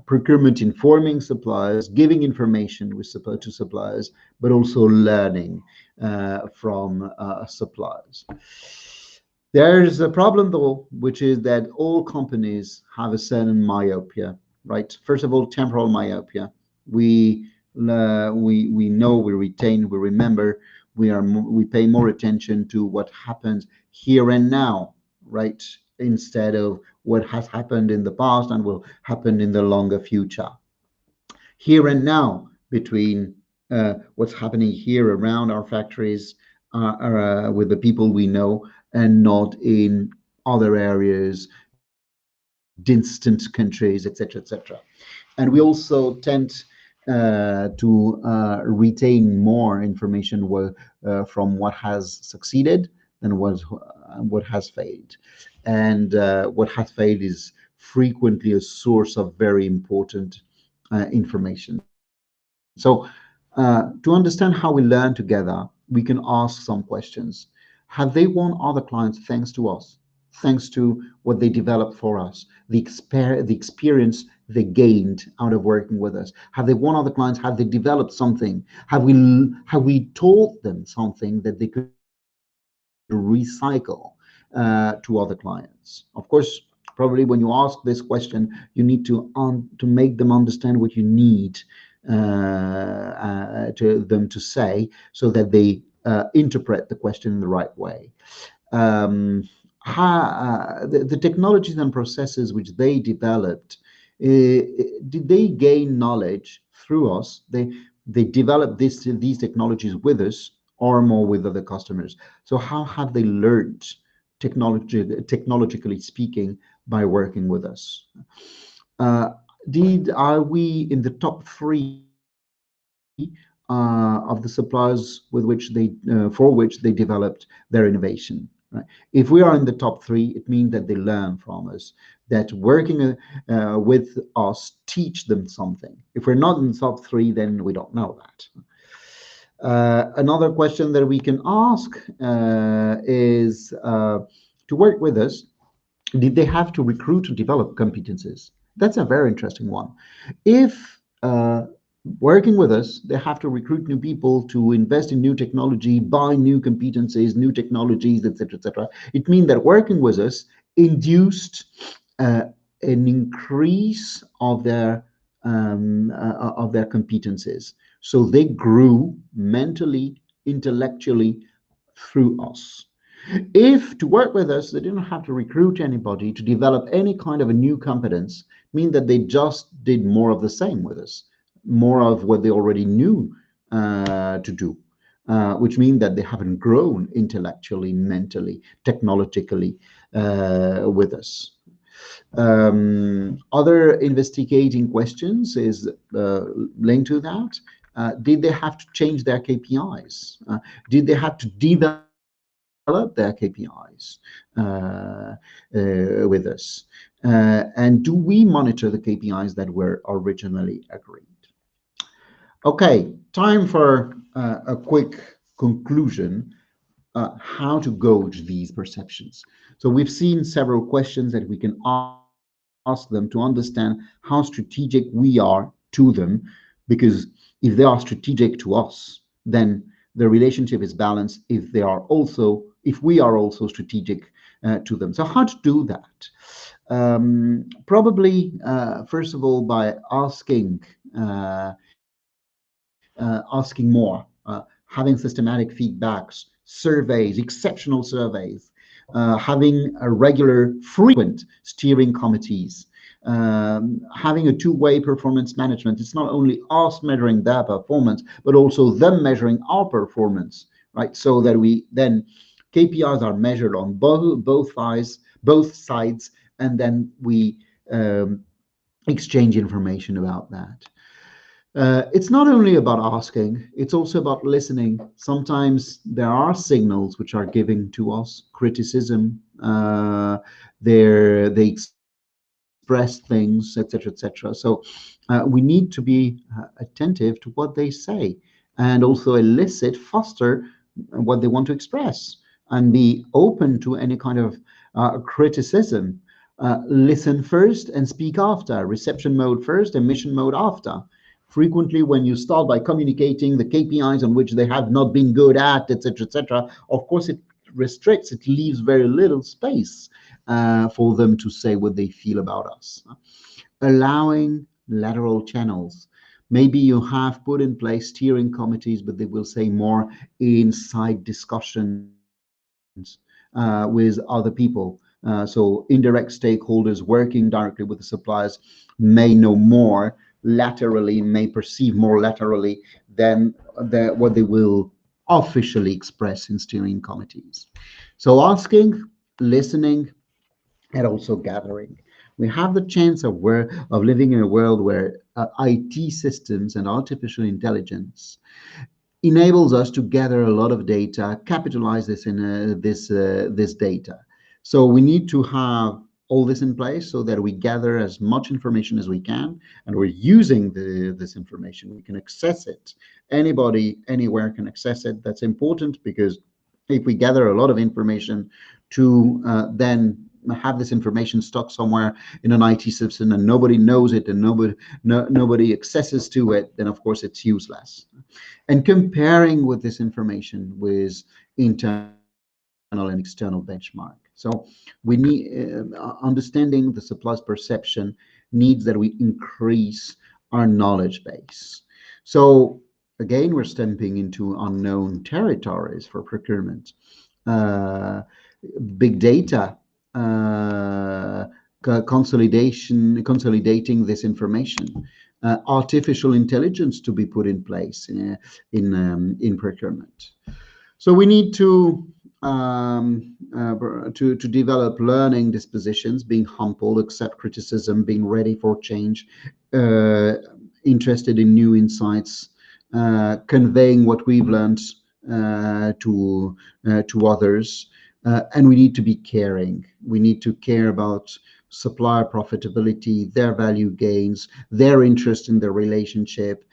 procurement informing suppliers, giving information to suppliers, but also learning from suppliers. There's a problem though, which is that all companies have a certain myopia, right? First of all, temporal myopia. We know, we retain, we remember, we pay more attention to what happens here and now, right? Instead of what has happened in the past and will happen in the longer future. Here and now, between what's happening here around our factories, with the people we know, and not in other areas, distant countries, etc., etc. And we also tend to retain more information from what has succeeded than what has failed. And what has failed is frequently a source of very important information. So to understand how we learn together, we can ask some questions. Have they won other clients thanks to us? Thanks to what they developed for us, the experience they gained out of working with us? Have they won other clients? Have they developed something? Have we taught them something that they could recycle to other clients? Of course, probably when you ask this question, you need to make them understand what you need to them to say, so that they interpret the question in the right way. The technologies and processes which they developed, did they gain knowledge through us? They developed these technologies with us or more with other customers. So how have they learned technologically speaking by working with us? Are we in the top three of of the suppliers with which they for which they developed their innovation. Right? If we are in the top 3, it means that they learn from us, that working with us teach them something. If we're not in the top 3, then we don't know that. Another question that we can ask is to work with us, did they have to recruit and develop competencies? That's a very interesting one. If working with us, they have to recruit new people to invest in new technology, buy new competencies, new technologies, etc., etc. It means that working with us induced an increase of their competencies. So they grew mentally, intellectually through us. If to work with us, they didn't have to recruit anybody to develop any kind of a new competence, mean that they just did more of the same with us, more of what they already knew to do, which means that they haven't grown intellectually, mentally, technologically with us. Other investigating questions is linked to that. Did they have to change their KPIs? Did they have to develop their KPIs with us? And do we monitor the KPIs that were originally agreed? Okay, time for a quick conclusion. How to gauge these perceptions. So we've seen several questions that we can ask them to understand how strategic we are to them, because if they are strategic to us, then the relationship is balanced if we are also strategic to them. So how to do that? Probably first of all by asking more, having systematic feedbacks, surveys, exceptional surveys, having a regular, frequent steering committees, having a two-way performance management. It's not only us measuring their performance, but also them measuring our performance, right? So that we then KPIs are measured on both sides, and then we exchange information about that. It's not only about asking, it's also about listening. Sometimes there are signals which are given to us, criticism, they express things, etc., etc. So we need to be attentive to what they say, and also foster what they want to express, and be open to any kind of criticism. Listen first and speak after. Reception mode first and mission mode after. Frequently, when you start by communicating the KPIs on which they have not been good at, etc., etc., of course, it leaves very little space for them to say what they feel about us. Allowing lateral channels. Maybe you have put in place steering committees, but they will say more inside discussions with other people. So indirect stakeholders working directly with the suppliers may know more laterally, may perceive more laterally than what they will officially express in steering committees. So asking, listening, and also gathering. We have the chance of living in a world where IT systems and artificial intelligence enables us to gather a lot of data, capitalize this data. So we need to have all this in place so that we gather as much information as we can, and we're using this information. We can access it. Anybody, anywhere can access it. That's important, because if we gather a lot of information to then have this information stuck somewhere in an IT system and nobody knows it and nobody accesses to it, then of course it's useless. And comparing with this information with internal and external benchmark. So we need understanding the supplier's perception needs that we increase our knowledge base. So again, we're stepping into unknown territories for procurement. Big data, consolidating this information, artificial intelligence to be put in place in procurement. So we need to develop learning dispositions, being humble, accept criticism, being ready for change, interested in new insights, conveying what we've learned to others. And we need to be caring. We need to care about supplier profitability, their value gains, their interest in the relationship,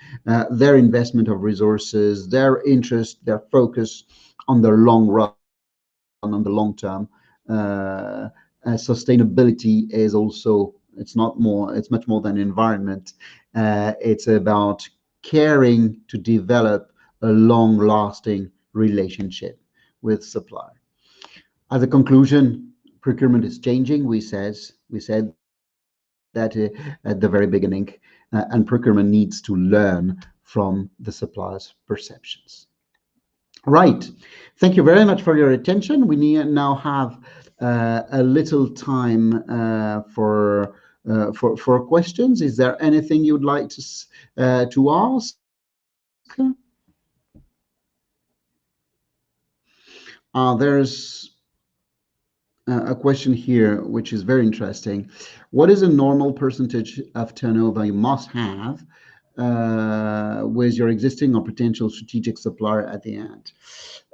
their investment of resources, their interest, their focus on the long run, on the long term. Sustainability is also, it's much more than environment. It's about caring to develop a long lasting relationship with supply. As a conclusion, procurement is changing. We said that at the very beginning, and procurement needs to learn from the supplier's perceptions. Right. Thank you very much for your attention. We now have a little time for questions. Is there anything you'd like to ask? There's a question here, which is very interesting. What is a normal percentage of turnover you must have with your existing or potential strategic supplier at the end?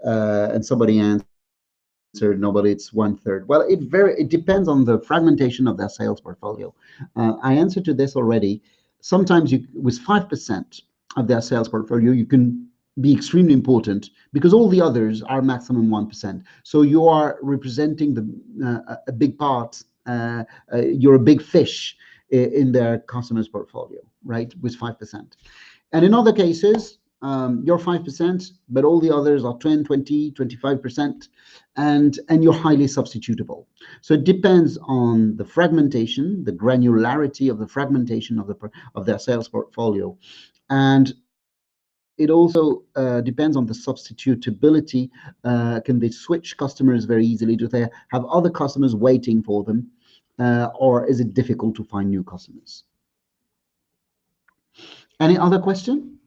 And somebody answered, nobody, it's 1/3. Well, it depends on the fragmentation of their sales portfolio. I answered to this already. Sometimes with 5% of their sales portfolio, you can be extremely important because all the others are maximum 1%. So you are representing a big part. You're a big fish in their customers' portfolio, right? With 5%. And in other cases, you're 5%, but all the others are 10, 20, 25%, and you're highly substitutable. So it depends on the fragmentation, the granularity of the fragmentation of their sales portfolio. And it also depends on the substitutability. Can they switch customers very easily? Do they have other customers waiting for them? Or is it difficult to find new customers? Any other question?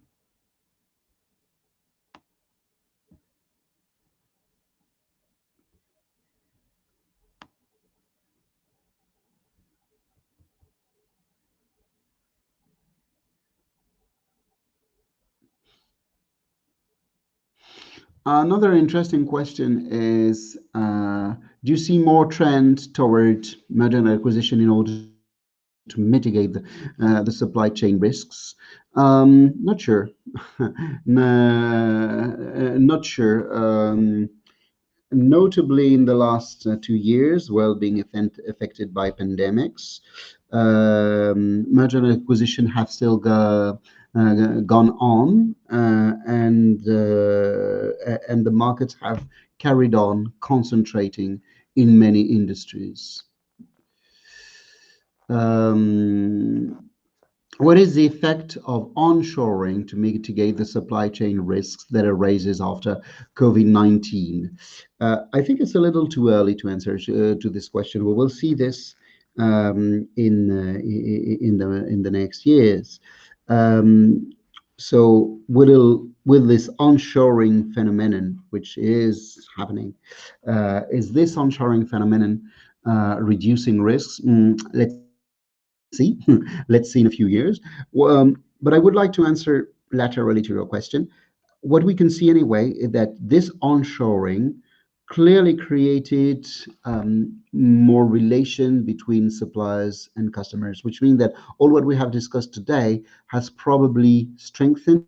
Another interesting question is, do you see more trend toward merger and acquisition in order to mitigate the supply chain risks? Not sure. Not sure. Notably in the last 2 years, well, being affected by pandemics, merger and acquisition have still gone on, and the markets have carried on concentrating in many industries. What is the effect of onshoring to mitigate the supply chain risks that arises after COVID-19? I think it's a little too early to answer to this question. We will see this in the next years. So will this onshoring phenomenon, which is happening, is this onshoring phenomenon reducing risks? Let's see. Let's see in a few years. But I would like to answer laterally to your question. What we can see anyway is that this onshoring clearly created more relation between suppliers and customers, which means that all what we have discussed today has probably strengthened,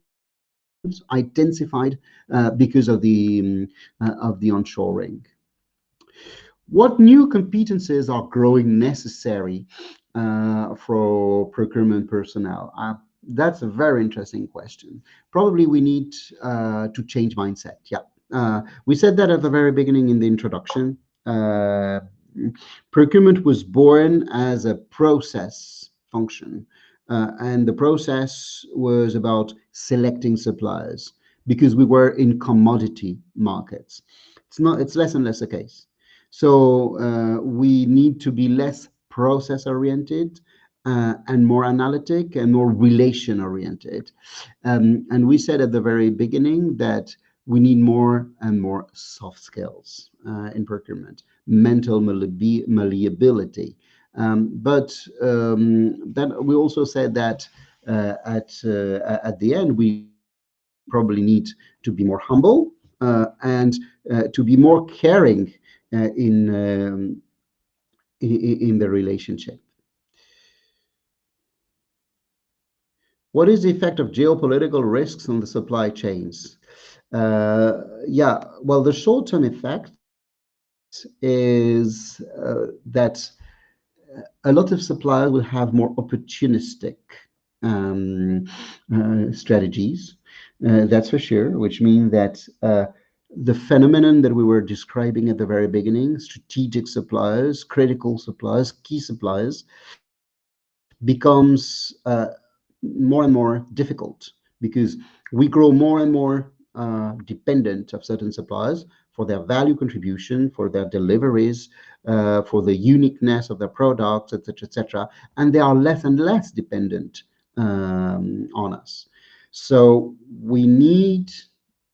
intensified because of the onshoring. What new competences are growing necessary for procurement personnel? That's a very interesting question. Probably we need to change mindset. Yeah, we said that at the very beginning in the introduction. Procurement was born as a process function, and the process was about selecting suppliers because we were in commodity markets. It's less and less the case. So we need to be less process oriented and more analytic and more relation oriented. And we said at the very beginning that we need more and more soft skills in procurement, mental malleability. But then we also said that at the end, we probably need to be more humble and to be more caring in the relationship. What is the effect of geopolitical risks on the supply chains? Yeah, well, the short-term effect is that a lot of suppliers will have more opportunistic strategies, that's for sure, which means that the phenomenon that we were describing at the very beginning, strategic suppliers, critical suppliers, key suppliers, becomes more and more difficult because we grow more and more dependent of certain suppliers for their value contribution, for their deliveries, for the uniqueness of their products, etc., etc., and they are less and less dependent on us. So we need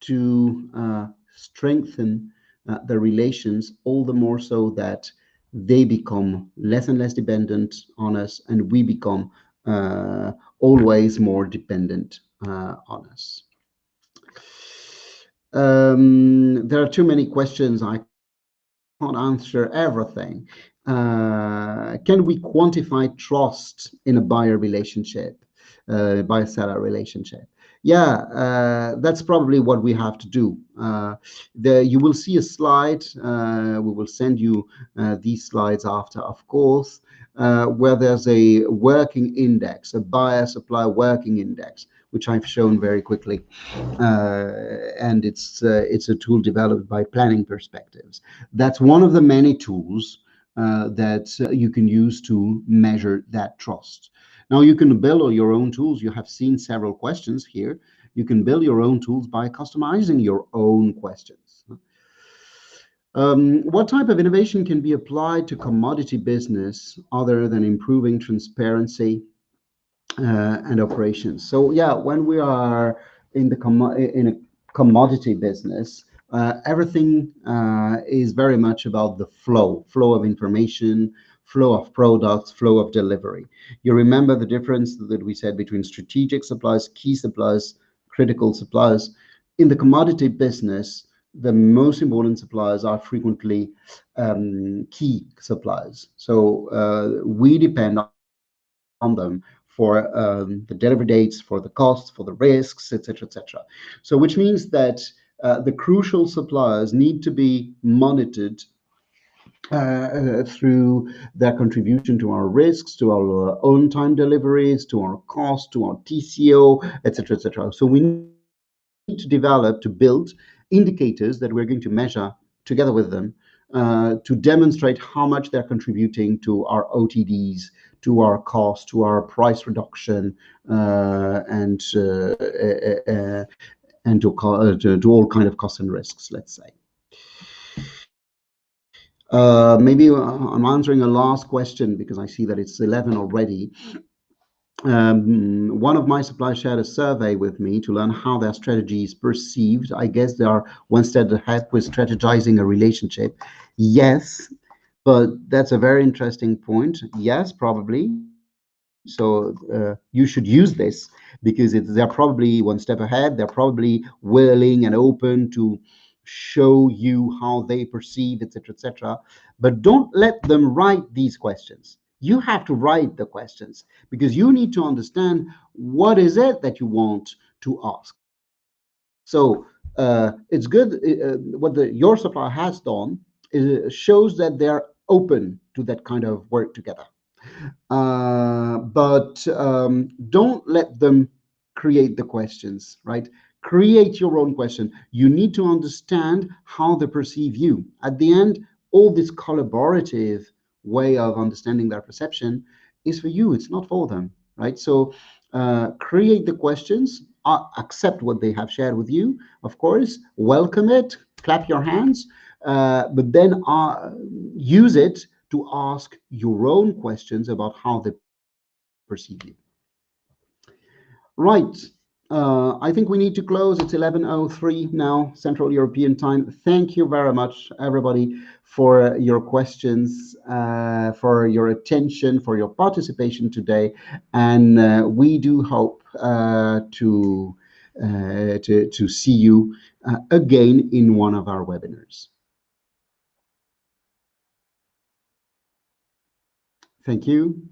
to strengthen the relations, all the more so that they become less and less dependent on us, and we become always more dependent on us. There are too many questions. I can't answer everything. Can we quantify trust in a buyer relationship, buyer-seller relationship? Yeah, that's probably what we have to do. You will see a slide. We will send you these slides after, of course, where there's a working index, a buyer-supplier working index, which I've shown very quickly. And it's a tool developed by Planning Perspectives. That's one of the many tools that you can use to measure that trust. Now, you can build your own tools. You have seen several questions here. You can build your own tools by customizing your own questions. What type of innovation can be applied to commodity business other than improving transparency and operations? So yeah, when we are in a commodity business, everything is very much about the flow of information, flow of products, flow of delivery. You remember the difference that we said between strategic suppliers, key suppliers, critical suppliers. In the commodity business, the most important suppliers are frequently key suppliers. So we depend on them for the delivery dates, for the costs, for the risks, etc., etc. So which means that the crucial suppliers need to be monitored through their contribution to our risks, to our on-time deliveries, to our cost, to our TCO, etc., etc. So we need to develop, to build indicators that we're going to measure together with them to demonstrate how much they're contributing to our OTDs, to our cost, to our price reduction, and to all kind of costs and risks, let's say. Maybe I'm answering a last question because I see that it's 11 already. One of my suppliers shared a survey with me to learn how their strategy is perceived. I guess they are one step ahead with strategizing a relationship. Yes, but that's a very interesting point. Yes, probably. So you should use this because they're probably one step ahead. They're probably willing and open to show you how they perceive, etc., etc. But don't let them write these questions. You have to write the questions because you need to understand what is it that you want to ask. So it's good. What your supplier has done is shows that they're open to that kind of work together. But don't let them create the questions, right? Create your own question. You need to understand how they perceive you. At the end, all this collaborative way of understanding their perception is for you. It's not for them, right? So create the questions, accept what they have shared with you, of course, welcome it, clap your hands, but then use it to ask your own questions about how they perceive you. Right. I think we need to close. It's 11:03 now, Central European time. Thank you very much, everybody, for your questions, for your attention, for your participation today. And we do hope to to see you again in one of our webinars. Thank you.